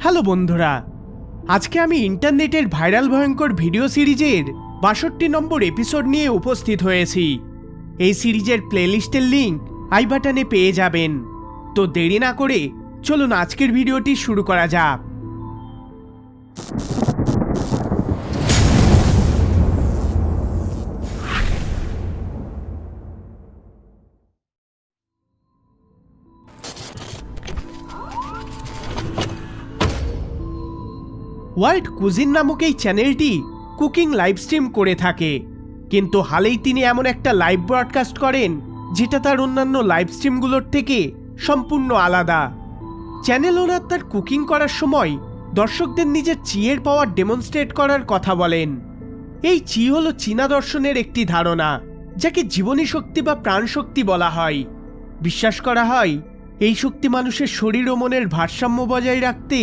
Hello বন্ধুরা, আজকে আমি ইন্টারনেটের ভাইরাল ভয়ঙ্কর ভিডিও সিরিজের ৬২ নম্বর এপিসোড নিয়ে উপস্থিত হয়েছি। এই সিরিজের প্লেলিস্টের লিঙ্ক আই বাটনে পেয়ে যাবেন। তো দেরি না করে চলুন আজকের ভিডিওটি শুরু করা যাক। ওয়ার্ল্ড কুজিন নামক এই চ্যানেলটি কুকিং লাইভ স্ট্রিম করে থাকে, কিন্তু হালেই তিনি এমন একটা লাইভ ব্রডকাস্ট করেন যেটা তার অন্যান্য লাইভ স্ট্রিমগুলোর থেকে সম্পূর্ণ আলাদা। চ্যানেল ওনার তার কুকিং করার সময় দর্শকদের নিজের চিয়ের পাওয়ার ডেমনস্ট্রেট করার কথা বলেন। এই চি হলো চীনা দর্শনের একটি ধারণা, যাকে জীবনী শক্তি বা প্রাণশক্তি বলা হয়। বিশ্বাস করা হয় এই শক্তি মানুষের শরীর ও মনের ভারসাম্য বজায় রাখতে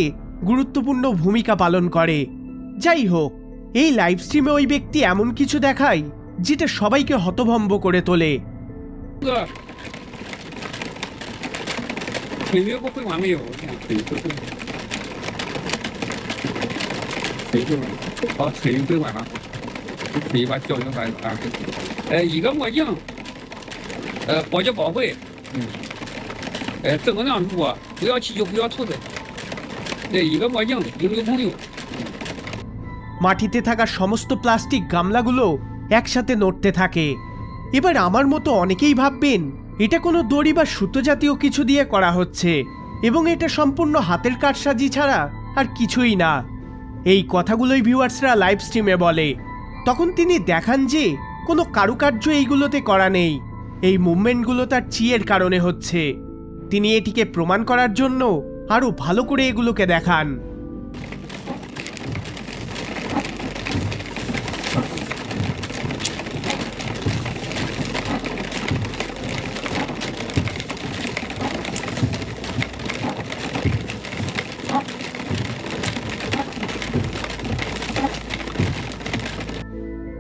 গুরুত্বপূর্ণ ভূমিকা পালন করে। যাই হোক, এই লাইভ স্ট্রিমে ওই ব্যক্তি এমন কিছু দেখায় যেটা সবাইকে হতভম্ব করে তোলে। 水月不会完没有？水不会，水就完，好，水就完了，水把胶原反啊，一个墨镜，保洁保会，正能量主播，不要气就不要吐的，一个墨镜6.6。মাটিতে থাকা সমস্ত প্লাস্টিক গামলাগুলো একসাথে নড়তে থাকে। এবার আমার মতো অনেকেই ভাববেন এটা কোনো দড়ি বা সুতো জাতীয় কিছু দিয়ে করা হচ্ছে এবং এটা সম্পূর্ণ হাতের কারসাজি ছাড়া আর কিছুই না। এই কথাগুলোই ভিউয়ার্সরা লাইভ স্ট্রিমে বলে। তখন তিনি দেখান যে কোনো কারুকার্য এইগুলোতে করা নেই, এই মুভমেন্টগুলো তার চিয়ের কারণে হচ্ছে। তিনি এটিকে প্রমাণ করার জন্য আরও ভালো করে এগুলোকে দেখান।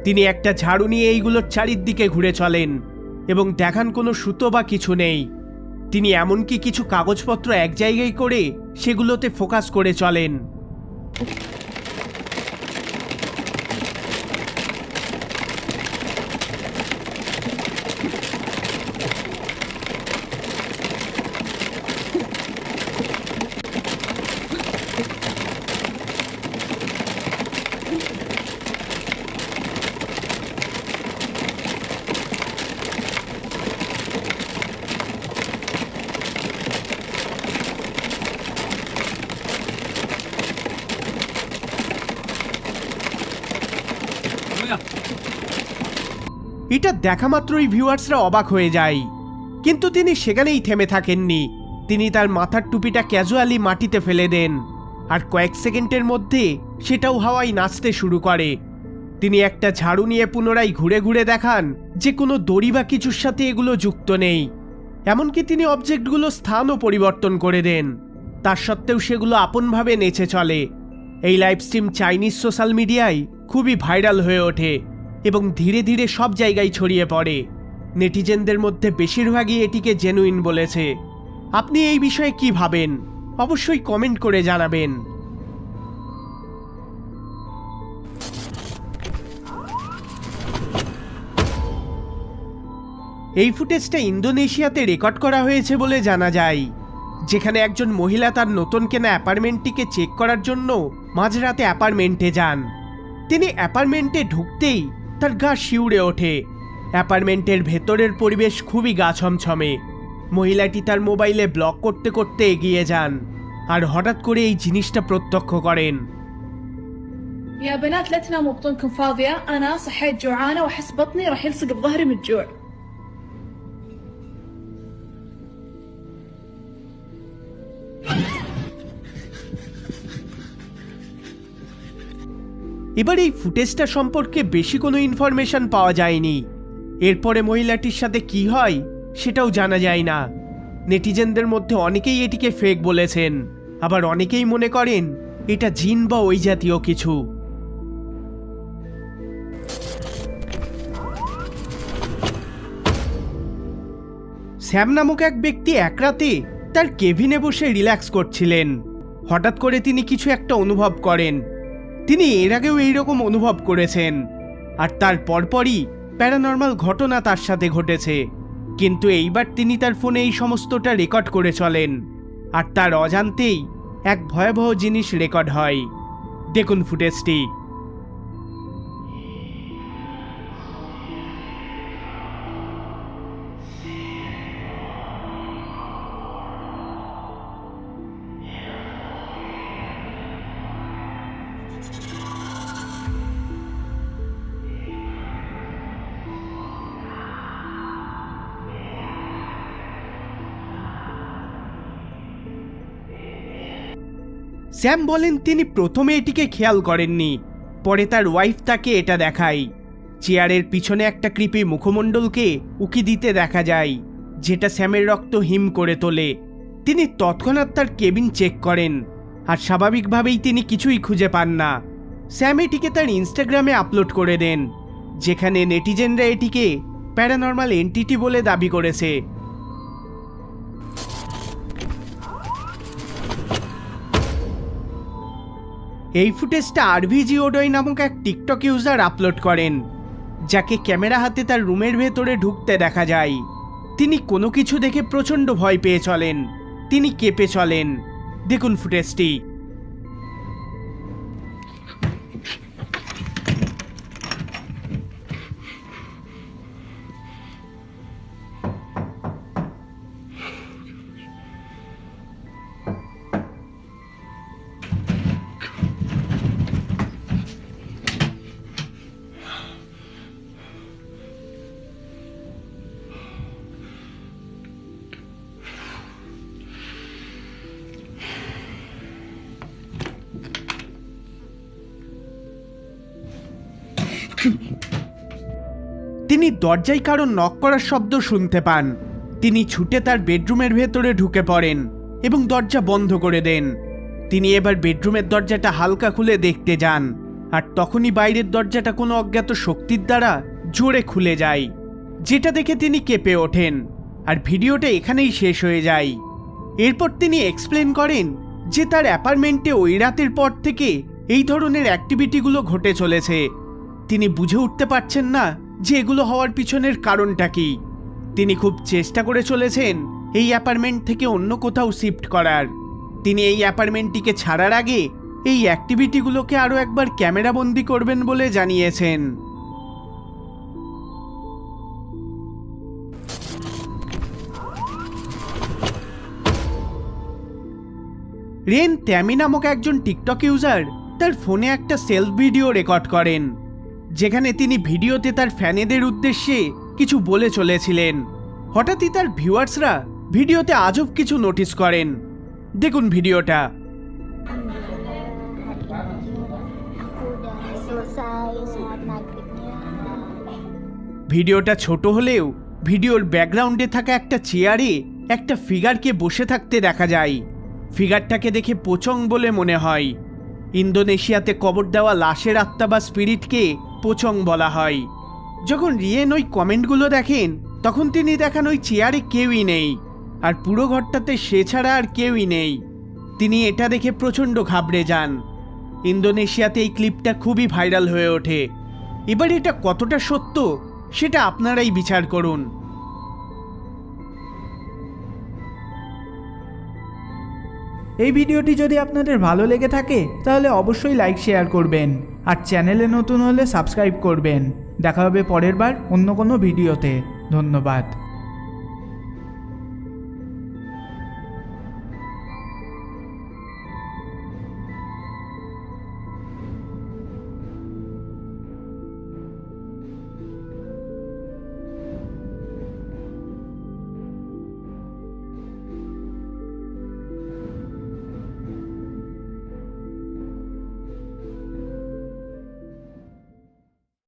তিনি একটা ঝাড়ু নিয়ে এইগুলোর চারিদিকে ঘুরে চলেন এবং দেখান কোনো সুতো বা কিছু নেই। তিনি এমনকি কিছু কাগজপত্র এক জায়গায় করে সেগুলোতে ফোকাস করে চলেন। এটা দেখা মাত্রই ভিউয়ার্সরা অবাক হয়ে যায়, কিন্তু তিনি সেখানেই থেমে থাকেননি। তিনি তার মাথার টুপিটা ক্যাজুয়ালি মাটিতে ফেলে দেন, আর কয়েক সেকেন্ডের মধ্যে সেটাও হাওয়ায় নাচতে শুরু করে। তিনি একটা ঝাড়ু নিয়ে পুনরায় ঘুরে ঘুরে দেখান যে কোনো দড়ি বা কিছুর সাথে এগুলো যুক্ত নেই। এমনকি তিনি অবজেক্টগুলো স্থানও পরিবর্তন করে দেন, তার সত্ত্বেও সেগুলো আপনভাবে নেচে চলে। এই লাইভ স্ট্রিম চাইনিজ সোশ্যাল মিডিয়ায় খুবই ভাইরাল হয়ে ওঠে এবং ধীরে ধীরে সব জায়গায় ছড়িয়ে পড়ে। নেটিজেনদের মধ্যে বেশিরভাগই এটিকে জেনুইন বলেছে। আপনি এই বিষয়ে কি ভাবেন অবশ্যই কমেন্ট করে জানাবেন। এই ফুটেজটা ইন্দোনেশিয়াতে রেকর্ড করা হয়েছে বলে জানা যায়, যেখানে একজন মহিলা তার নতুন কেনা অ্যাপার্টমেন্টটিকে চেক করার জন্য মাঝরাতে অ্যাপার্টমেন্টে যান। তিনি অ্যাপার্টমেন্টে ঢুকতেই তার গা শিউরে ওঠে। অ্যাপার্টমেন্টের ভেতরের পরিবেশ খুবই গা ছমছমে। মহিলাটি তার মোবাইলে ব্লগ করতে করতে এগিয়ে যান আর হঠাৎ করে এই জিনিসটা প্রত্যক্ষ করেন। يا بنات لا تناموا بطونكم فاضية، أنا صحيت جوعانة وأحس بطني راح يلصق بظهري من الجوع. এবার এই ফুটেজটা সম্পর্কে বেশি কোনো ইনফরমেশন পাওয়া যায়নি। এরপরে মহিলাটির সাথে কি হয় সেটাও জানা যায় না। নেটিজেনদের মধ্যে অনেকেই এটিকে ফেক বলেছেন, আবার অনেকেই মনে করেন এটা জিন বা ওই জাতীয় কিছু। স্যাম নামক এক ব্যক্তি এক রাতে তার কেবিনে বসে রিল্যাক্স করছিলেন। হঠাৎ করে তিনি কিছু একটা অনুভব করেন। তিনি এর আগেও এইরকম অনুভব করেছেন, আর তার পরপরই প্যারানর্মাল ঘটনা তার সাথে ঘটেছে। কিন্তু এইবার তিনি তার ফোনে এই সমস্তটা রেকর্ড করে চলেন, আর তার অজান্তেই এক ভয়াবহ জিনিস রেকর্ড হয়। দেখুন ফুটেজটি। স্যাম বলেন তিনি প্রথমে এটিকে খেয়াল করেননি, পরে তার ওয়াইফ তাকে এটা দেখায়। চেয়ারের পিছনে একটা কৃপি মুখমণ্ডলকে উকি দিতে দেখা যায়, যেটা স্যামের রক্ত হিম করে তোলে। তিনি তৎক্ষণাৎ তার কেবিন চেক করেন, আর স্বাভাবিকভাবেই তিনি কিছুই খুঁজে পান না। স্যাম এটিকে তার ইনস্টাগ্রামে আপলোড করে দেন, যেখানে নেটিজেনরা এটিকে প্যারানর্মাল এন্টিটি বলে দাবি করেছে। এই ফুটেজটা আরভিজি ওডয় নামক এক টিকটক ইউজার আপলোড করেন, যাকে ক্যামেরা হাতে তার রুমের ভেতরে ঢুকতে দেখা যায়। তিনি কোনো কিছু দেখে প্রচণ্ড ভয় পেয়ে চলেন, তিনি কেঁপে চলেন। দেখুন ফুটেজটি। তিনি দরজায় কারো নক করার শব্দ শুনতে পান। তিনি ছুটে তার বেডরুমের ভেতরে ঢুকে পড়েন এবং দরজা বন্ধ করে দেন। তিনি এবার বেডরুমের দরজাটা হালকা খুলে দেখতে যান, আর তখনই বাইরের দরজাটা কোনো অজ্ঞাত শক্তির দ্বারা জোরে খুলে যায়, যেটা দেখে তিনি কেঁপে ওঠেন। আর ভিডিওটা এখানেই শেষ হয়ে যায়। এরপর তিনি এক্সপ্লেন করেন যে তার অ্যাপার্টমেন্টে ওই রাতের পর থেকে এই ধরনের অ্যাক্টিভিটিগুলো ঘটে চলেছে। তিনি বুঝে উঠতে পারছেন না যে এগুলো হওয়ার পিছনের কারণটা কি। তিনি খুব চেষ্টা করে চলেছেন এই অ্যাপার্টমেন্ট থেকে অন্য কোথাও শিফট করার। তিনি এই অ্যাপার্টমেন্টটিকে ছাড়ার আগে এই অ্যাক্টিভিটিগুলোকে আরও একবার ক্যামেরাবন্দি করবেন বলে জানিয়েছেন। রেন ট্যামি নামক একজন টিকটক ইউজার তার ফোনে একটা সেলফ ভিডিও রেকর্ড করেন, যেখানে তিনি ভিডিওতে তার ফ্যানেদের উদ্দেশ্যে কিছু বলে চলেছিলেন। হঠাৎই তার ভিউয়ার্সরা ভিডিওতে আজব কিছু নোটিস করেন। দেখুন ভিডিওটা। ভিডিওটা ছোট হলেও ভিডিওর ব্যাকগ্রাউন্ডে থাকা একটা চেয়ারে একটা ফিগারকে বসে থাকতে দেখা যায়। ফিগারটাকে দেখে পোচং বলে মনে হয়। ইন্দোনেশিয়াতে কবর দেওয়া লাশের আত্মা বা স্পিরিটকে পোচং বলা হয়। যখন রিয়েন ওই কমেন্টগুলো দেখেন, তখন তিনি দেখান ওই চেয়ারে কেউই নেই, আর পুরো ঘরটাতে সে ছাড়া আর কেউই নেই। তিনি এটা দেখে প্রচণ্ড ঘাবড়ে যান। ইন্দোনেশিয়াতে এই ক্লিপটা খুবই ভাইরাল হয়ে ওঠে। এবার এটা কতটা সত্য সেটা আপনারাই বিচার করুন। এই ভিডিওটি যদি আপনাদের ভালো লেগে থাকে তাহলে অবশ্যই লাইক শেয়ার করবেন, আর চ্যানেলে নতুন হলে সাবস্ক্রাইব করবেন। দেখা হবে পরের বার অন্য কোনো ভিডিওতে। ধন্যবাদ।